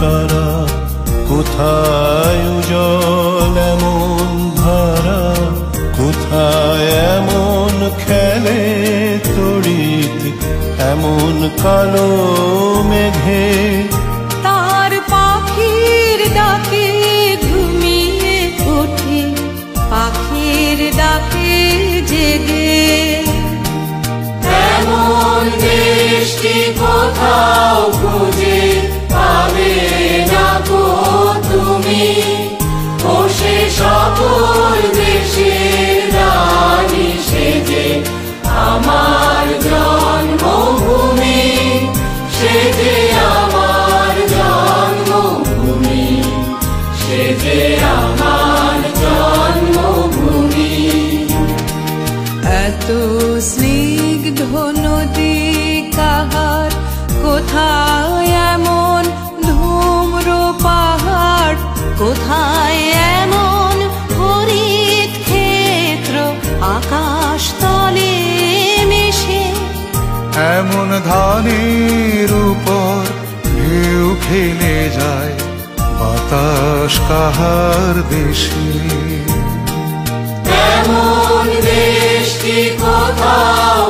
তারা, কোথায় উজ্জ্বল এমন ধারা, কোথায় এমন খেলে তড়িৎ এমন কালো মেঘে। তার পাখির ডাকে ঘুমিয়ে ওঠে, পাখির ডাকে জেগে। এমন দেশটি কোথাও খুঁজে পাবে না গো তুমি, ও সে সকল দেশের রানী সেজে আমার জন্মভূমি, সেজে আমার জন্মভূমি, সেজে আমার জন্মভূমি। এত স্নিগ্ধ নদী কাহার, কোথায় এমন ধূম্র পাহাড়, কোথায় এমন হরিত ক্ষেত্র আকাশ তলে মিশে। এমন ধানের উপর ঢেউ খেলে যায় বাতাস কাহার দেশে। এমন দেশটি কোথাও